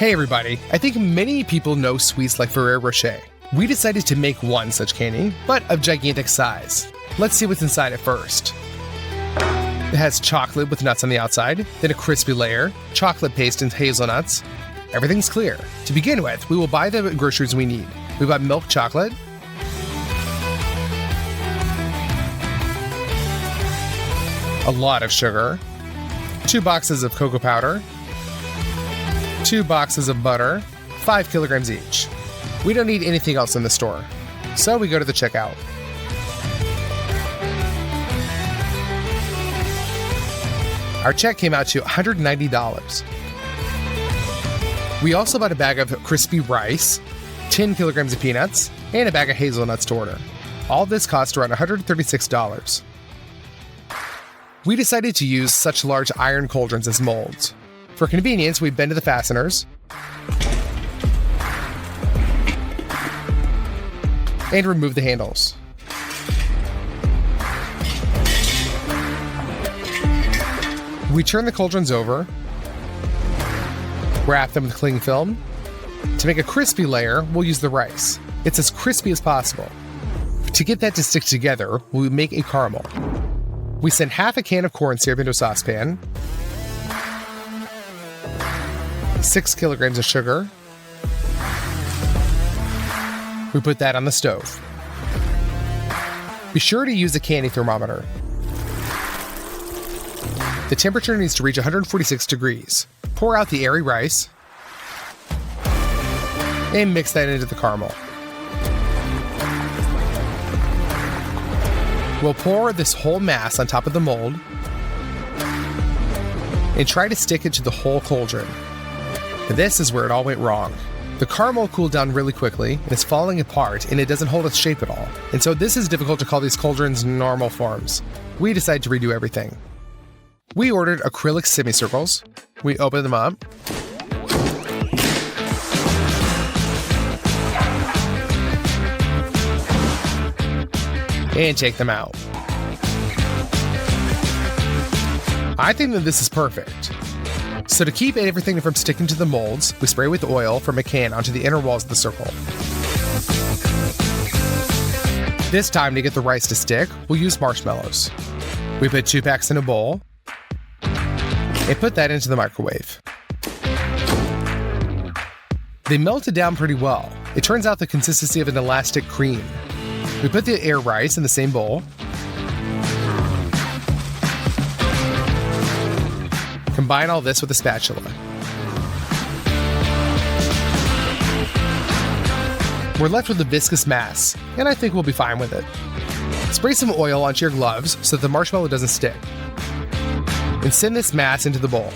Hey everybody, I think many people know sweets like Ferrero Rocher. We decided to make one such candy, but of gigantic size. Let's see what's inside it first. It has chocolate with nuts on the outside, then a crispy layer, chocolate paste and hazelnuts. Everything's clear. To begin with, we will buy the groceries we need. We bought milk chocolate, a lot of sugar, 2 boxes of cocoa powder, 2 boxes of butter, 5 kilograms each. We don't need anything else in the store, so we go to the checkout. Our check came out to $190. We also bought a bag of crispy rice, 10 kilograms of peanuts, and a bag of hazelnuts to order. All this cost around $136. We decided to use such large iron cauldrons as molds. For convenience, we bend to the fasteners and remove the handles. We turn the cauldrons over, wrap them with cling film. To make a crispy layer, we'll use the rice. It's as crispy as possible. To get that to stick together, we'll make a caramel. We send half a can of corn syrup into a saucepan, 6 kilograms of sugar. We put that on the stove. Be sure to use a candy thermometer. The temperature needs to reach 146 degrees. Pour out the airy rice and mix that into the caramel. We'll pour this whole mass on top of the mold and try to stick it to the whole cauldron. This is where it all went wrong. The caramel cooled down really quickly and is falling apart, and it doesn't hold its shape at all. And so this is difficult to call these cauldrons normal forms. We decided to redo everything. We ordered acrylic semicircles. We open them up. And take them out. I think that this is perfect. So to keep everything from sticking to the molds, we spray with oil from a can onto the inner walls of the circle. This time, to get the rice to stick, we'll use marshmallows. We put 2 packs in a bowl and put that into the microwave. They melted down pretty well. It turns out the consistency of an elastic cream. We put the air rice in the same bowl. Combine all this with a spatula. We're left with a viscous mass, and I think we'll be fine with it. Spray some oil onto your gloves so that the marshmallow doesn't stick. And send this mass into the bowl.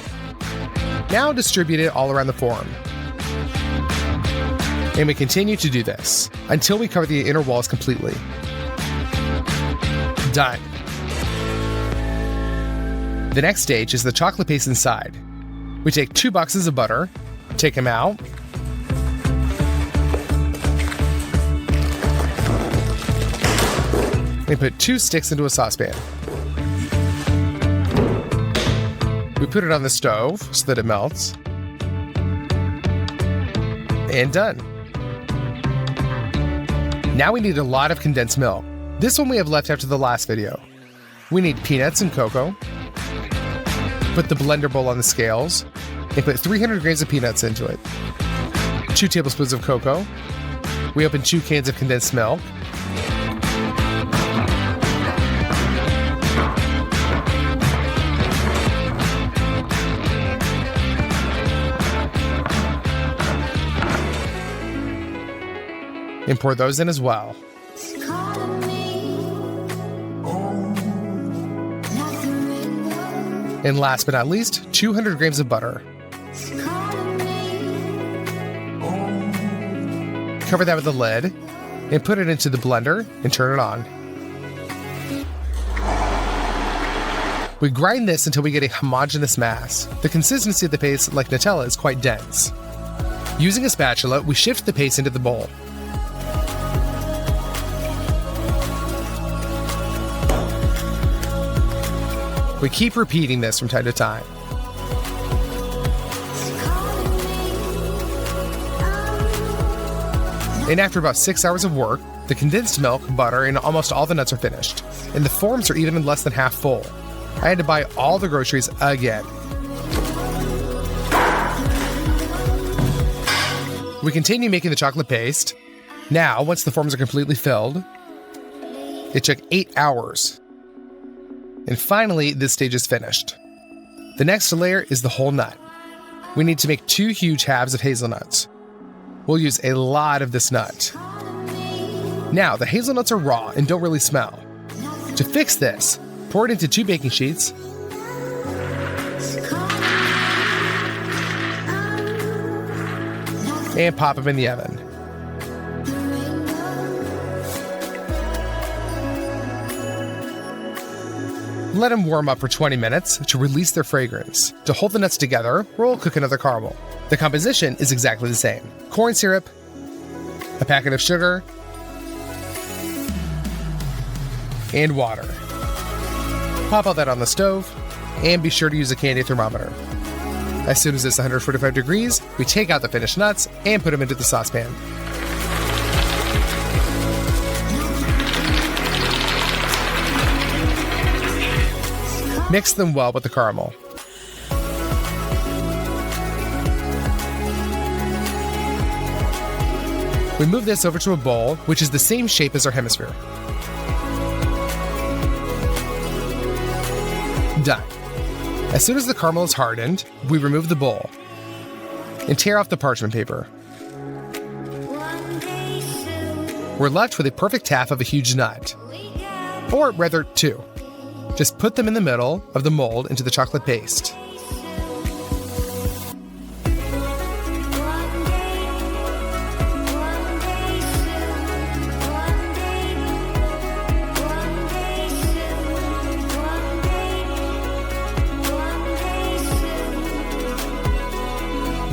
Now distribute it all around the form. And we continue to do this until we cover the inner walls completely. Done. The next stage is the chocolate paste inside. We take 2 boxes of butter, take them out, and put 2 sticks into a saucepan. We put it on the stove so that it melts. And done. Now we need a lot of condensed milk. This one we have left after the last video. We need peanuts and cocoa. Put the blender bowl on the scales and put 300 grams of peanuts into it. 2 tablespoons of cocoa. We open 2 cans of condensed milk. And pour those in as well. And last but not least, 200 grams of butter. Cover that with a lid and put it into the blender and turn it on. We grind this until we get a homogeneous mass. The consistency of the paste, like Nutella, is quite dense. Using a spatula, we shift the paste into the bowl. We keep repeating this from time to time. And after about 6 hours of work, the condensed milk, butter, and almost all the nuts are finished, and the forms are even less than half full. I had to buy all the groceries again. We continue making the chocolate paste. Now, once the forms are completely filled, it took 8 hours. And finally, this stage is finished. The next layer is the whole nut. We need to make 2 huge halves of hazelnuts. We'll use a lot of this nut. Now, the hazelnuts are raw and don't really smell. To fix this, pour it into 2 baking sheets and pop them in the oven. Let them warm up for 20 minutes to release their fragrance. To hold the nuts together, we'll cook another caramel. The composition is exactly the same. Corn syrup, a packet of sugar, and water. Pop all that on the stove, and be sure to use a candy thermometer. As soon as it's 145 degrees, we take out the finished nuts and put them into the saucepan. Mix them well with the caramel. We move this over to a bowl, which is the same shape as our hemisphere. Done. As soon as the caramel is hardened, we remove the bowl and tear off the parchment paper. We're left with a perfect half of a huge nut, or rather 2. Just put them in the middle of the mold into the chocolate paste.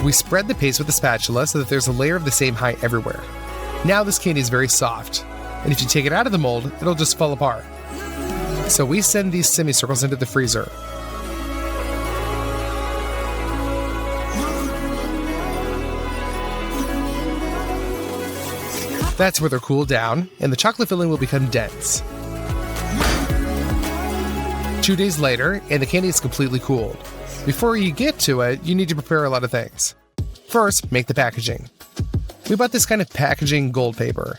We spread the paste with a spatula so that there's a layer of the same height everywhere. Now this candy is very soft, and if you take it out of the mold, it'll just fall apart. So we send these semicircles into the freezer. That's where they'll cool down, and the chocolate filling will become dense. 2 days later, and the candy is completely cooled. Before you get to it, you need to prepare a lot of things. First, make the packaging. We bought this kind of packaging gold paper.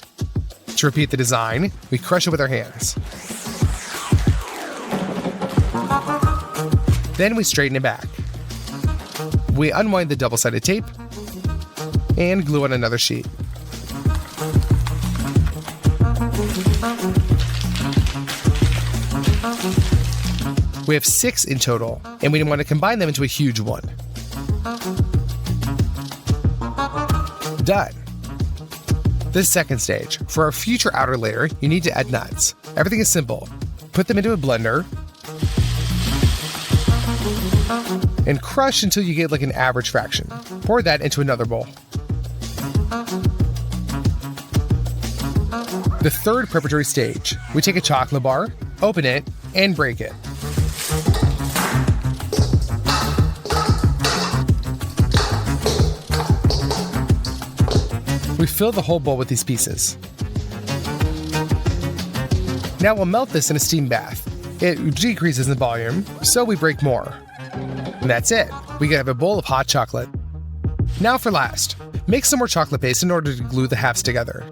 To repeat the design, we crush it with our hands. Then we straighten it back. We unwind the double-sided tape and glue on another sheet. We have 6 in total, and we want to combine them into a huge one. Done. The second stage. For our future outer layer, you need to add nuts. Everything is simple. Put them into a blender and crush until you get like an average fraction. Pour that into another bowl. The third preparatory stage. We take a chocolate bar, open it, and break it. We fill the whole bowl with these pieces. Now we'll melt this in a steam bath. It decreases in volume, so we break more. And that's it. We have a bowl of hot chocolate. Now for last, make some more chocolate paste in order to glue the halves together.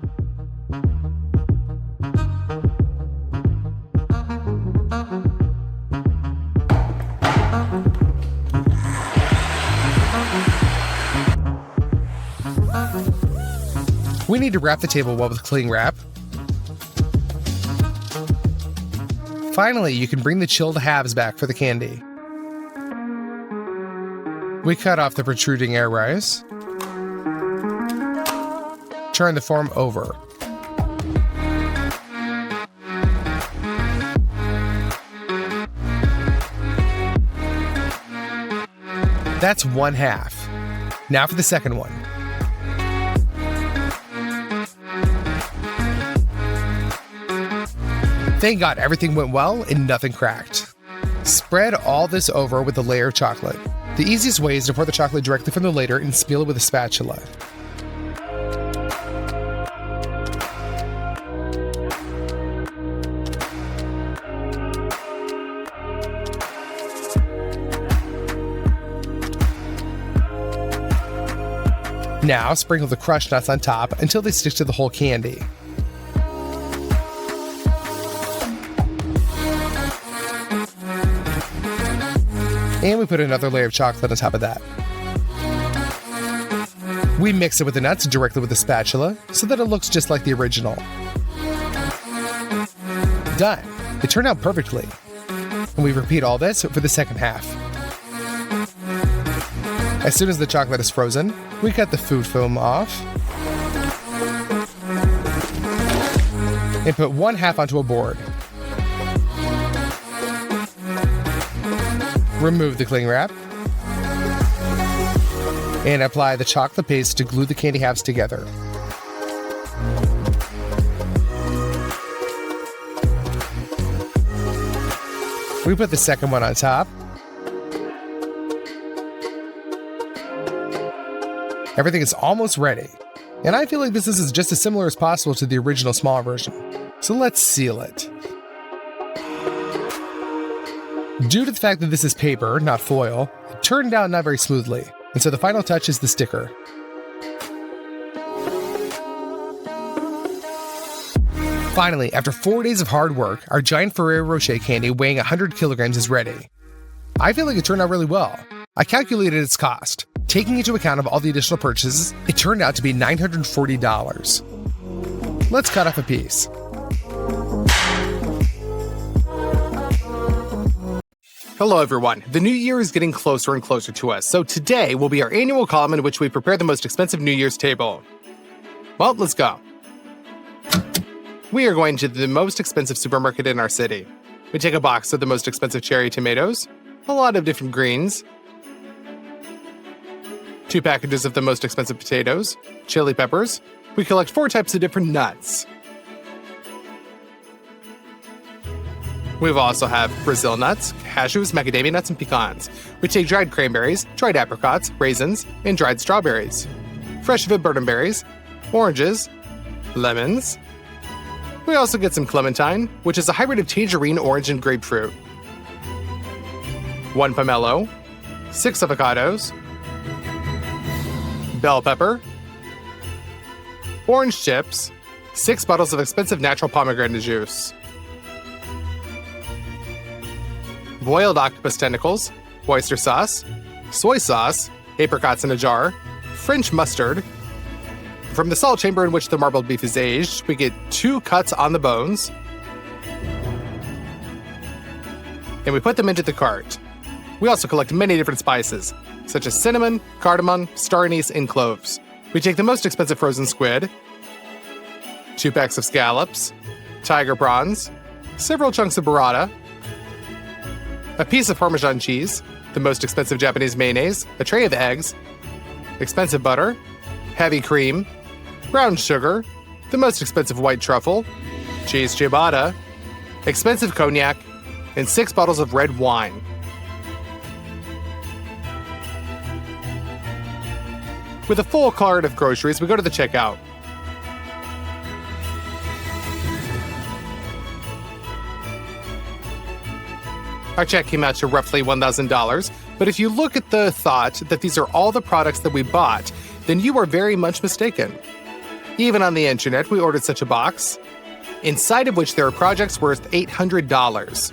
We need to wrap the table well with cling wrap. Finally, you can bring the chilled halves back for the candy. We cut off the protruding air rise. Turn the form over. That's one half. Now for the second one. Thank God everything went well and nothing cracked. Spread all this over with a layer of chocolate. The easiest way is to pour the chocolate directly from the layer and spill it with a spatula. Now sprinkle the crushed nuts on top until they stick to the whole candy. And we put another layer of chocolate on top of that. We mix it with the nuts directly with a spatula so that it looks just like the original. Done. It turned out perfectly. And we repeat all this for the second half. As soon as the chocolate is frozen, we cut the food film off and put one half onto a board. Remove the cling wrap and apply the chocolate paste to glue the candy halves together. We put the second one on top. Everything is almost ready, and I feel like this is just as similar as possible to the original smaller version. So let's seal it. Due to the fact that this is paper, not foil, it turned out not very smoothly, and so the final touch is the sticker. Finally, after 4 days of hard work, our giant Ferrero Rocher candy weighing 100 kilograms is ready. I feel like it turned out really well. I calculated its cost. Taking into account of all the additional purchases, it turned out to be $940. Let's cut off a piece. Hello everyone, the new year is getting closer and closer to us, so today will be our annual column in which we prepare the most expensive New Year's table. Well, let's go. We are going to the most expensive supermarket in our city. We take a box of the most expensive cherry tomatoes, a lot of different greens, 2 packages of the most expensive potatoes, chili peppers. We collect 4 types of different nuts. We also have Brazil nuts, cashews, macadamia nuts, and pecans. We take dried cranberries, dried apricots, raisins, and dried strawberries. Fresh viburnum berries, oranges, lemons. We also get some clementine, which is a hybrid of tangerine, orange, and grapefruit. 1 pomelo, 6 avocados, bell pepper, orange chips, 6 bottles of expensive natural pomegranate juice, boiled octopus tentacles, oyster sauce, soy sauce, apricots in a jar, French mustard. From the salt chamber in which the marbled beef is aged, we get 2 cuts on the bones, and we put them into the cart. We also collect many different spices, such as cinnamon, cardamom, star anise, and cloves. We take the most expensive frozen squid, 2 packs of scallops, tiger prawns, several chunks of burrata, a piece of Parmesan cheese, the most expensive Japanese mayonnaise, a tray of eggs, expensive butter, heavy cream, brown sugar, the most expensive white truffle, cheese ciabatta, expensive cognac, and 6 bottles of red wine. With a full cart of groceries, we go to the checkout. Our check came out to roughly $1,000, but if you look at the thought that these are all the products that we bought, then you are very much mistaken. Even on the internet, we ordered such a box, inside of which there are projects worth $800.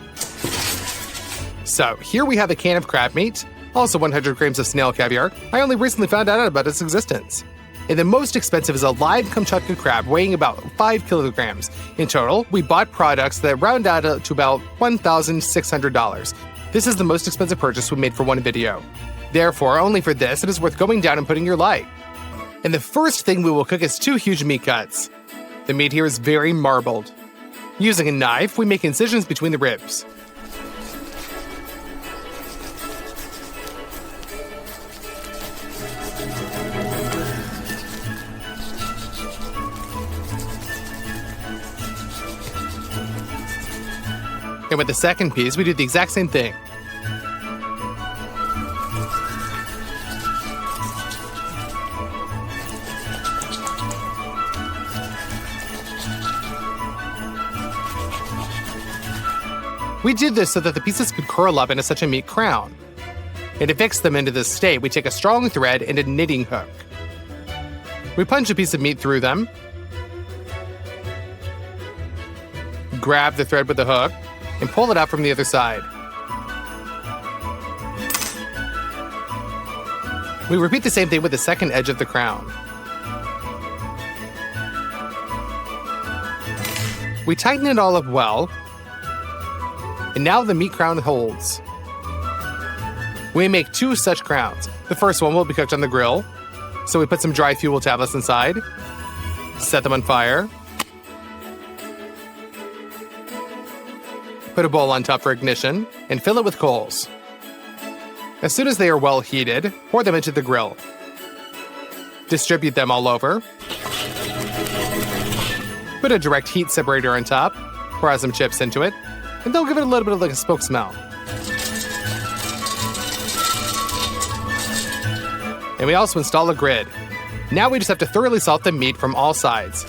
So here we have a can of crab meat, also 100 grams of snail caviar. I only recently found out about its existence. And the most expensive is a live Kamchatka crab weighing about 5 kilograms. In total, we bought products that round out to about $1,600. This is the most expensive purchase we made for one video. Therefore, only for this, it is worth going down and putting your like. And the first thing we will cook is 2 huge meat cuts. The meat here is very marbled. Using a knife, we make incisions between the ribs. And with the second piece, we do the exact same thing. We did this so that the pieces could curl up into such a meat crown. And to fix them into this state, we take a strong thread and a knitting hook. We punch a piece of meat through them. Grab the thread with the hook and pull it out from the other side. We repeat the same thing with the second edge of the crown. We tighten it all up well, and now the meat crown holds. We make 2 such crowns. The first one will be cooked on the grill, so we put some dry fuel tablets inside, set them on fire, put a bowl on top for ignition, and fill it with coals. As soon as they are well heated, pour them into the grill. Distribute them all over. Put a direct heat separator on top, pour out some chips into it, and they'll give it a little bit of like a smoke smell. And we also install a grid. Now we just have to thoroughly salt the meat from all sides.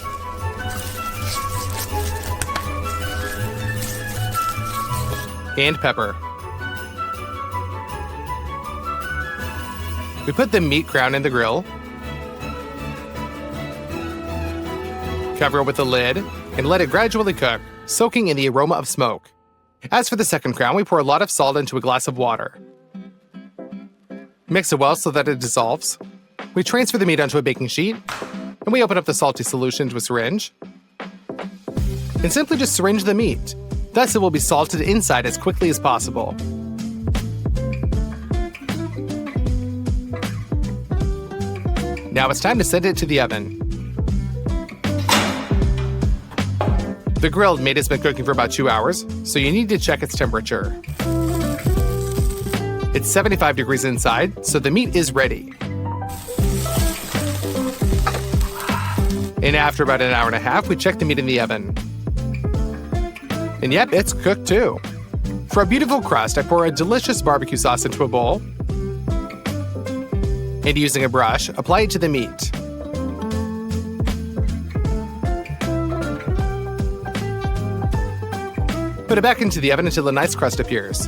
And pepper. We put the meat crown in the grill, cover it with a lid, and let it gradually cook, soaking in the aroma of smoke. As for the second crown, we pour a lot of salt into a glass of water. Mix it well so that it dissolves. We transfer the meat onto a baking sheet, and we open up the salty solution into a syringe, and simply just syringe the meat. Thus, it will be salted inside as quickly as possible. Now it's time to send it to the oven. The grilled meat has been cooking for about 2 hours, so you need to check its temperature. It's 75 degrees inside, so the meat is ready. And after about an hour and a half, we check the meat in the oven. And yep, it's cooked too. For a beautiful crust, I pour a delicious barbecue sauce into a bowl. And using a brush, apply it to the meat. Put it back into the oven until a nice crust appears.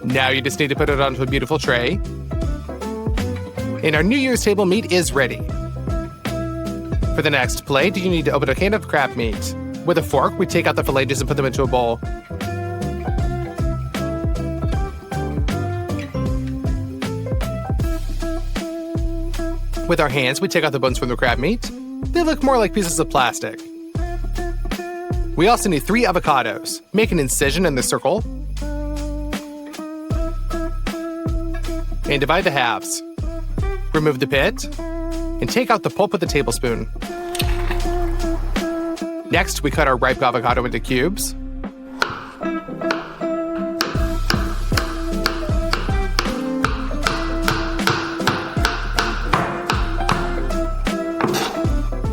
Now you just need to put it onto a beautiful tray. And our New Year's table meat is ready. For the next plate, you need to open a can of crab meat. With a fork, we take out the fillets and put them into a bowl. With our hands, we take out the bones from the crab meat. They look more like pieces of plastic. We also need 3 avocados. Make an incision in the circle. And divide the halves. Remove the pit. And take out the pulp with a tablespoon. Next, we cut our ripe avocado into cubes.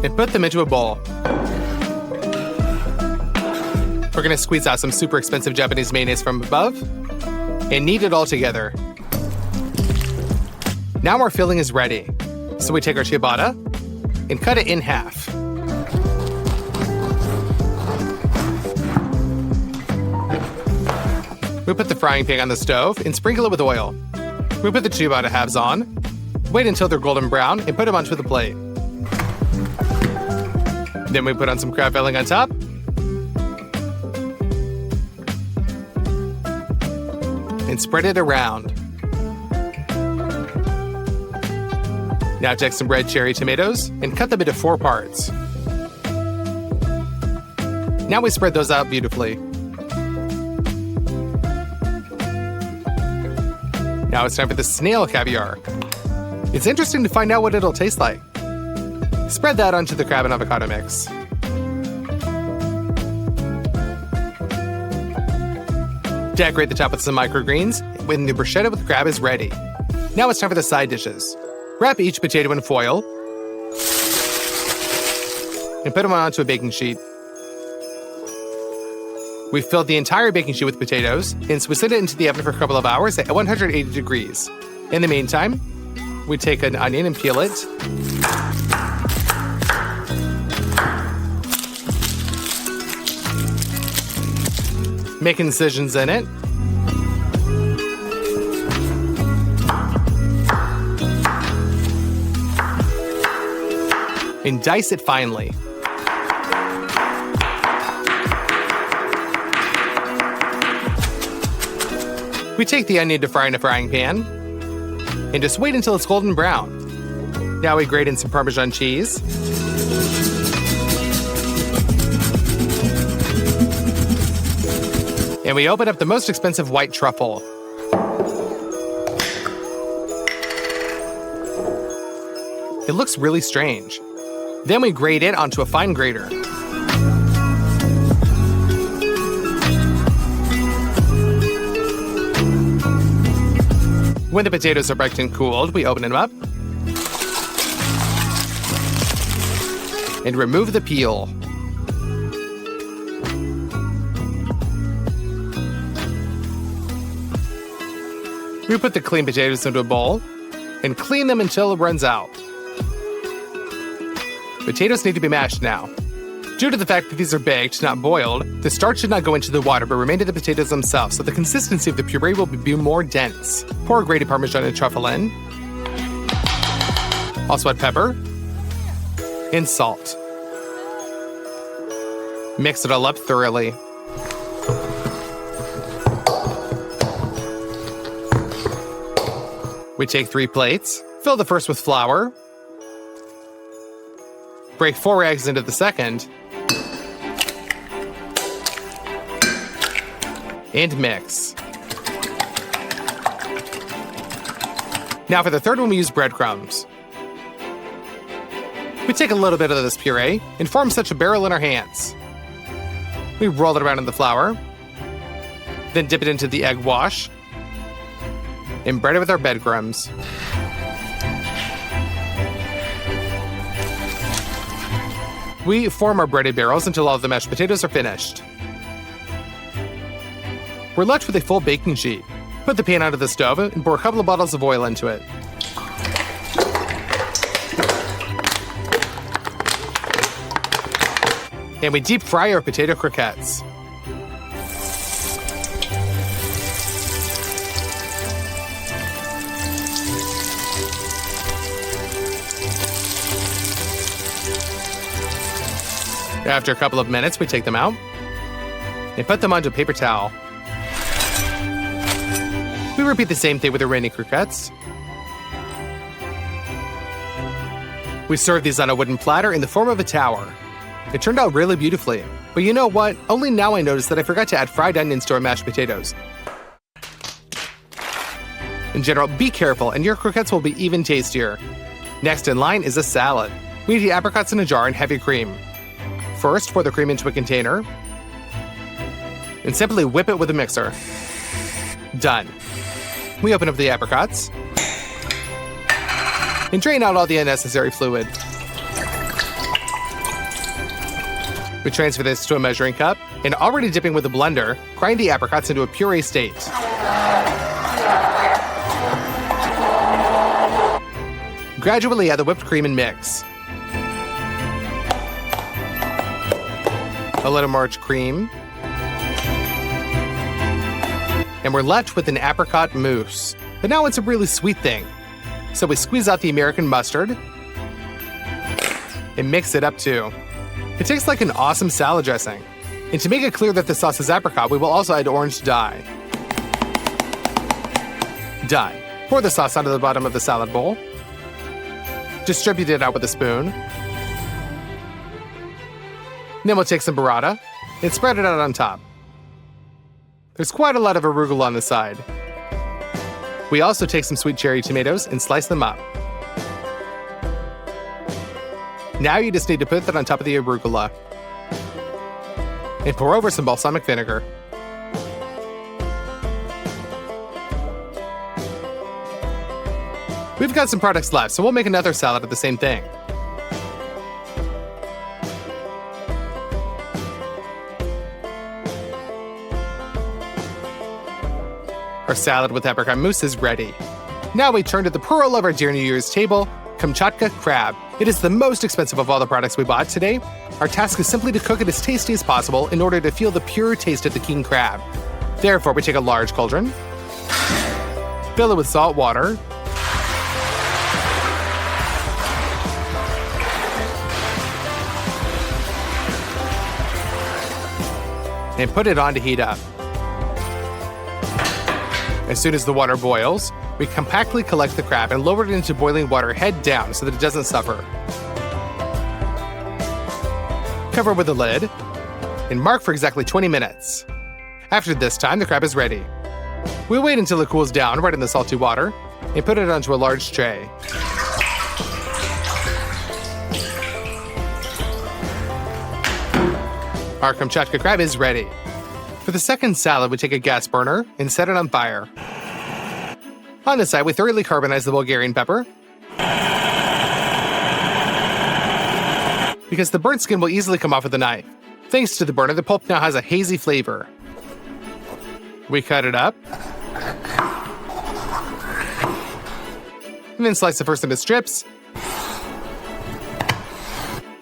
And put them into a bowl. We're going to squeeze out some super expensive Japanese mayonnaise from above and knead it all together. Now our filling is ready. So we take our ciabatta and cut it in half. We put the frying pan on the stove and sprinkle it with oil. We put the ciabatta halves on, wait until they're golden brown, and put them onto the plate. Then we put on some crab filling on top. And spread it around. Now take some red cherry tomatoes and cut them into 4 parts. Now we spread those out beautifully. Now it's time for the snail caviar. It's interesting to find out what it'll taste like. Spread that onto the crab and avocado mix. Decorate the top with some microgreens when the bruschetta with crab is ready. Now it's time for the side dishes. Wrap each potato in foil and put them onto a baking sheet. We filled the entire baking sheet with potatoes, and so we set it into the oven for a couple of hours at 180 degrees. In the meantime, we take an onion and peel it. Make incisions in it. and dice it finely. We take the onion to fry in a frying pan and just wait until it's golden brown. Now we grate in some Parmesan cheese. And we open up the most expensive white truffle. It looks really strange. Then we grate it onto a fine grater. When the potatoes are baked and cooled, we open them up and remove the peel. We put the clean potatoes into a bowl and clean them until it runs out. Potatoes need to be mashed now. Due to the fact that these are baked, not boiled, the starch should not go into the water but remain in the potatoes themselves, so the consistency of the puree will be more dense. Pour grated Parmesan and truffle in. Also add pepper and salt. Mix it all up thoroughly. We take 3 plates, fill the first with flour, break 4 eggs into the second, and mix. Now for the third one, we use breadcrumbs. We take a little bit of this puree and form such a barrel in our hands. We roll it around in the flour, then dip it into the egg wash, and bread it with our breadcrumbs. We form our breaded barrels until all of the mashed potatoes are finished. We're left with a full baking sheet. Put the pan onto the stove and pour a couple of bottles of oil into it. And we deep fry our potato croquettes. After a couple of minutes, we take them out and put them onto a paper towel. We repeat the same thing with the remaining croquettes. We serve these on a wooden platter in the form of a tower. It turned out really beautifully. But you know what? Only now I noticed that I forgot to add fried onions to our mashed potatoes. In general, be careful and your croquettes will be even tastier. Next in line is a salad. We need apricots in a jar and heavy cream. First, pour the cream into a container and simply whip it with a mixer. Done. We open up the apricots and drain out all the unnecessary fluid. We transfer this to a measuring cup and, already dipping with a blender, grind the apricots into a puree state. Gradually add the whipped cream and mix. A little more cream. And we're left with an apricot mousse. But now it's a really sweet thing. So we squeeze out the American mustard and mix it up too. It tastes like an awesome salad dressing. And to make it clear that the sauce is apricot, we will also add orange dye. Done. Pour the sauce onto the bottom of the salad bowl. Distribute it out with a spoon. Then we'll take some burrata and spread it out on top. There's quite a lot of arugula on the side. We also take some sweet cherry tomatoes and slice them up. Now you just need to put that on top of the arugula. And pour over some balsamic vinegar. We've got some products left, so we'll make another salad of the same thing. Our salad with apricot mousse is ready. Now we turn to the pearl of our dear New Year's table, Kamchatka crab. It is the most expensive of all the products we bought today. Our task is simply to cook it as tasty as possible in order to feel the pure taste of the king crab. Therefore, we take a large cauldron, fill it with salt water, and put it on to heat up. As soon as the water boils, we compactly collect the crab and lower it into boiling water head down so that it doesn't suffer. Cover with a lid and mark for exactly 20 minutes. After this time, the crab is ready. We'll wait until it cools down right in the salty water and put it onto a large tray. Our Kamchatka crab is ready. For the second salad, we take a gas burner and set it on fire. On the side, we thoroughly carbonize the Bulgarian pepper, because the burnt skin will easily come off with a knife. Thanks to the burner, the pulp now has a hazy flavor. We cut it up, and then slice it first into strips,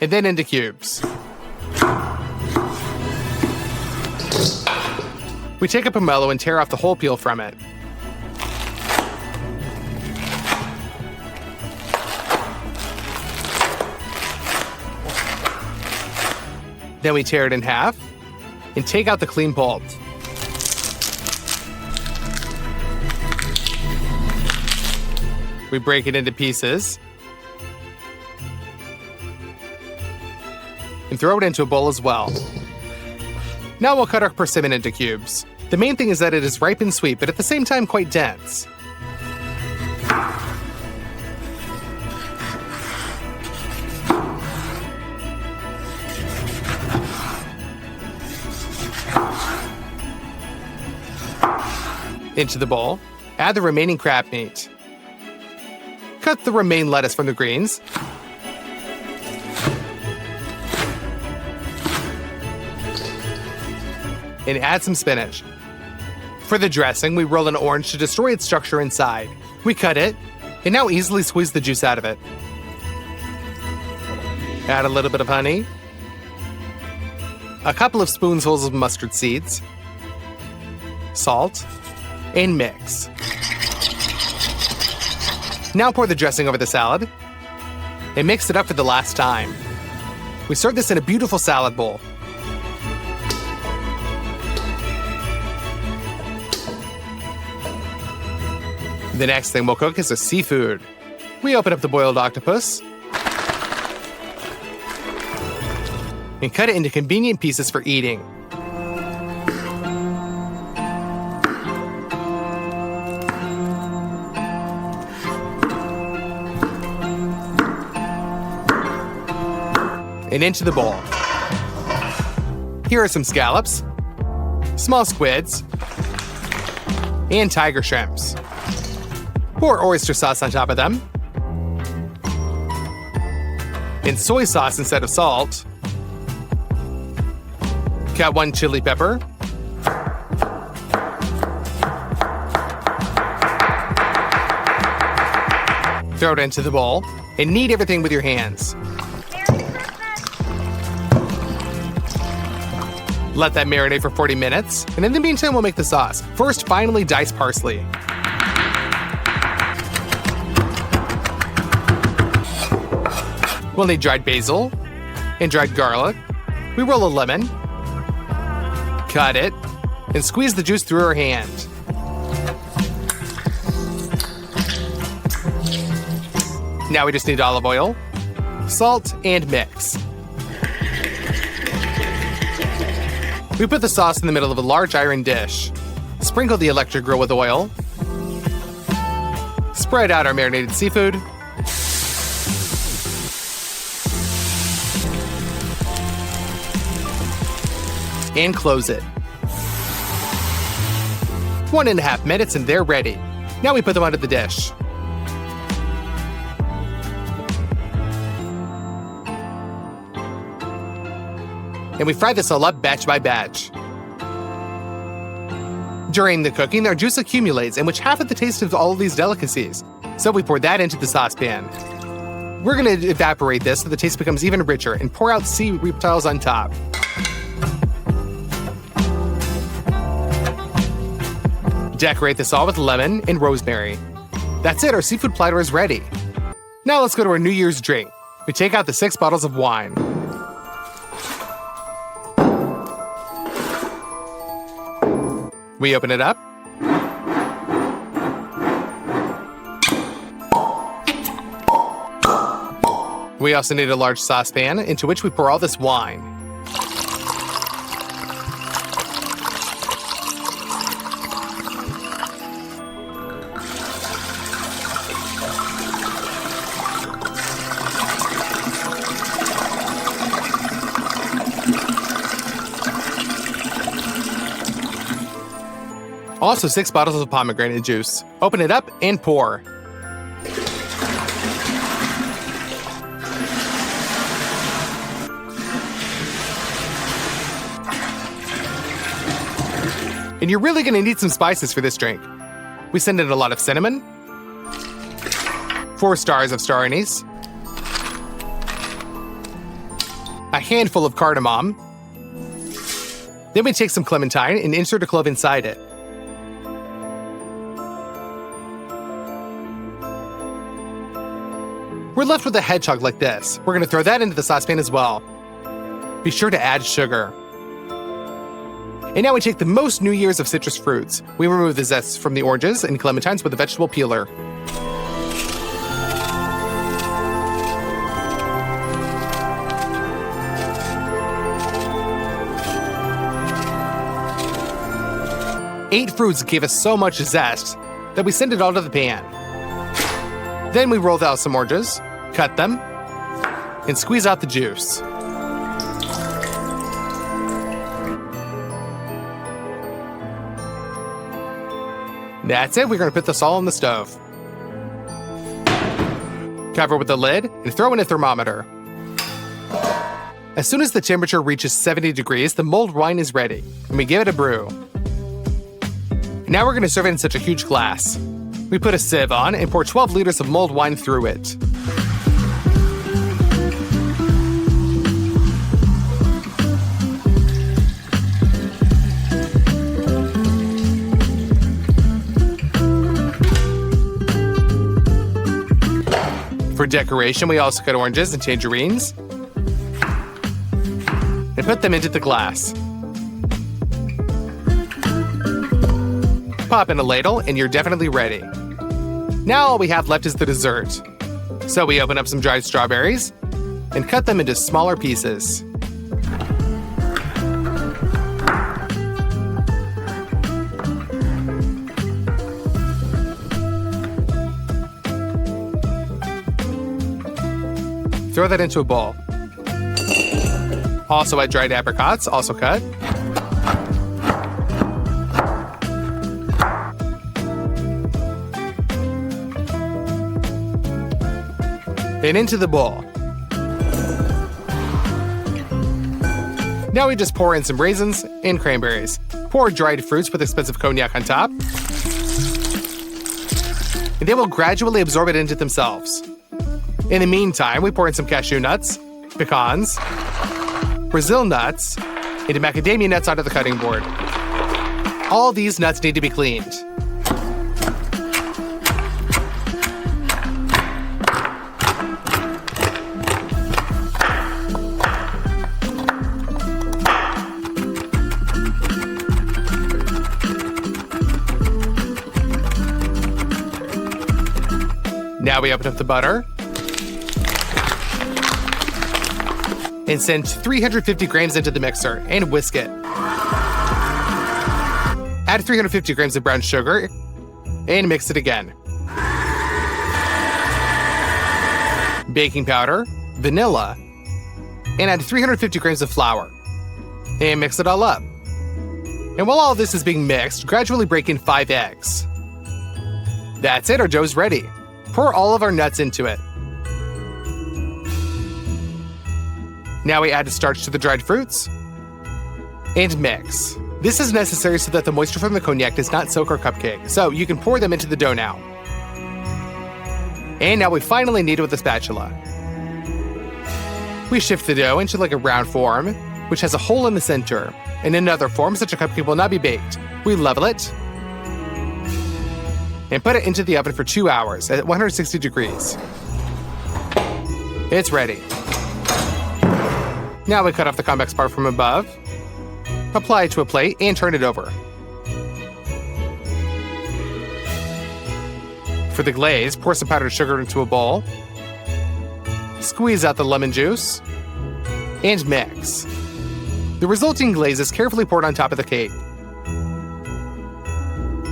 and then into cubes. We take a pomelo and tear off the whole peel from it. Then we tear it in half and take out the clean pulp. We break it into pieces and throw it into a bowl as well. Now we'll cut our persimmon into cubes. The main thing is that it is ripe and sweet, but at the same time quite dense. Into the bowl, add the remaining crab meat. Cut the remaining lettuce from the greens. And add some spinach. For the dressing, we roll an orange to destroy its structure inside. We cut it, and now easily squeeze the juice out of it. Add a little bit of honey, a couple of spoonfuls of mustard seeds, salt, and mix. Now pour the dressing over the salad and mix it up for the last time. We serve this in a beautiful salad bowl. The next thing we'll cook is a seafood. We open up the boiled octopus and cut it into convenient pieces for eating. And into the bowl. Here are some scallops, small squids, and tiger shrimps. Pour oyster sauce on top of them, and soy sauce instead of salt. Cut one chili pepper, throw it into the bowl, and knead everything with your hands. Let that marinate for 40 minutes, and in the meantime, we'll make the sauce. First, finely dice parsley. We'll need dried basil and dried garlic. We roll a lemon, cut it, and squeeze the juice through our hand. Now we just need olive oil, salt, and mix. We put the sauce in the middle of a large iron dish. Sprinkle the electric grill with oil. Spread out our marinated seafood. And close it. 1.5 minutes and they're ready. Now we put them onto the dish. And we fry this all up batch by batch. During the cooking, their juice accumulates, in which half of the taste of all of these delicacies. So we pour that into the saucepan. We're going to evaporate this so the taste becomes even richer and pour out sea reptiles on top. Decorate this all with lemon and rosemary. That's it, our seafood platter is ready. Now let's go to our New Year's drink. We take out the 6 bottles of wine. We open it up. We also need a large saucepan into which we pour all this wine. Also 6 bottles of pomegranate juice. Open it up and pour. And you're really gonna need some spices for this drink. We send in a lot of cinnamon, 4 stars of star anise, a handful of cardamom. Then we take some clementine and insert a clove inside it. We're left with a hedgehog like this. We're gonna throw that into the saucepan as well. Be sure to add sugar. And now we take the most New Year's of citrus fruits. We remove the zest from the oranges and clementines with a vegetable peeler. Eight fruits gave us so much zest that we send it all to the pan. Then we roll out some oranges, cut them, and squeeze out the juice. That's it, we're gonna put this all on the stove. Cover with the lid and throw in a thermometer. As soon as the temperature reaches 70 degrees, the mulled wine is ready, and we give it a brew. Now we're gonna serve it in such a huge glass. We put a sieve on and pour 12 liters of mulled wine through it. For decoration, we also cut oranges and tangerines and put them into the glass. Pop in a ladle and you're definitely ready. Now all we have left is the dessert. So we open up some dried strawberries and cut them into smaller pieces. Throw that into a bowl. Also add dried apricots, also cut. And into the bowl. Now we just pour in some raisins and cranberries. Pour dried fruits with expensive cognac on top. And they will gradually absorb it into themselves. In the meantime, we pour in some cashew nuts, pecans, Brazil nuts, and macadamia nuts onto the cutting board. All these nuts need to be cleaned. Now we open up the butter and send 350 grams into the mixer and whisk it. Add 350 grams of brown sugar and mix it again. Baking powder, vanilla, and add 350 grams of flour. And mix it all up. And while all this is being mixed, gradually break in 5 eggs. That's it, our dough's ready. Pour all of our nuts into it. Now we add the starch to the dried fruits and mix. This is necessary so that the moisture from the cognac does not soak our cupcake, so you can pour them into the dough now. And now we finally knead it with a spatula. We shift the dough into like a round form, which has a hole in the center. In another form, such a cupcake will not be baked. We level it and put it into the oven for 2 hours at 160 degrees. It's ready. Now we cut off the convex part from above, apply it to a plate, and turn it over. For the glaze, pour some powdered sugar into a bowl. Squeeze out the lemon juice. And mix. The resulting glaze is carefully poured on top of the cake.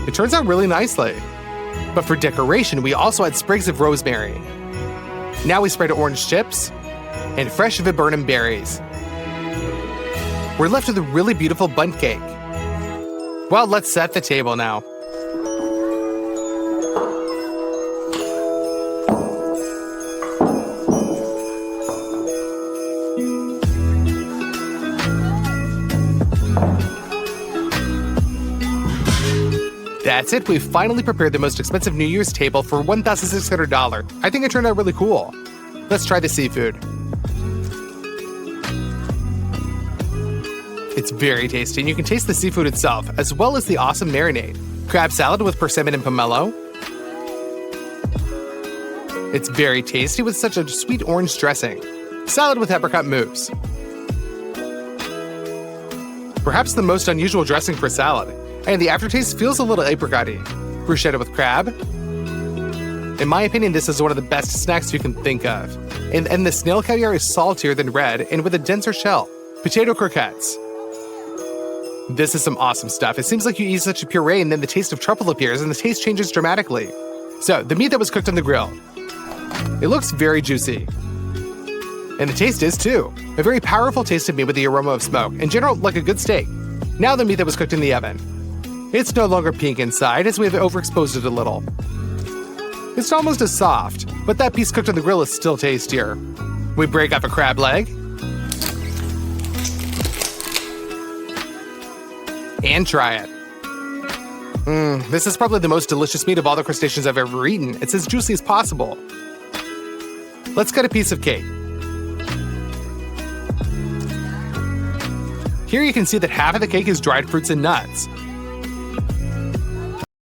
It turns out really nicely. But for decoration, we also add sprigs of rosemary. Now we spread orange chips and fresh viburnum berries. We're left with a really beautiful bundt cake. Well, let's set the table now. That's it, we've finally prepared the most expensive New Year's table for $1,600. I think it turned out really cool. Let's try the seafood. It's very tasty, and you can taste the seafood itself, as well as the awesome marinade. Crab salad with persimmon and pomelo. It's very tasty with such a sweet orange dressing. Salad with apricot mousse. Perhaps the most unusual dressing for salad, and the aftertaste feels a little apricot-y. Bruschetta with crab. In my opinion, this is one of the best snacks you can think of. And the snail caviar is saltier than red and with a denser shell. Potato croquettes. This is some awesome stuff. It seems like you eat such a puree and then the taste of truffle appears and the taste changes dramatically. So, the meat that was cooked on the grill. It looks very juicy. And the taste is too. A very powerful taste of meat with the aroma of smoke. In general, like a good steak. Now the meat that was cooked in the oven. It's no longer pink inside as we have overexposed it a little. It's almost as soft, but that piece cooked on the grill is still tastier. We break up a crab leg. And try it. This is probably the most delicious meat of all the crustaceans I've ever eaten. It's as juicy as possible. Let's cut a piece of cake. Here you can see that half of the cake is dried fruits and nuts.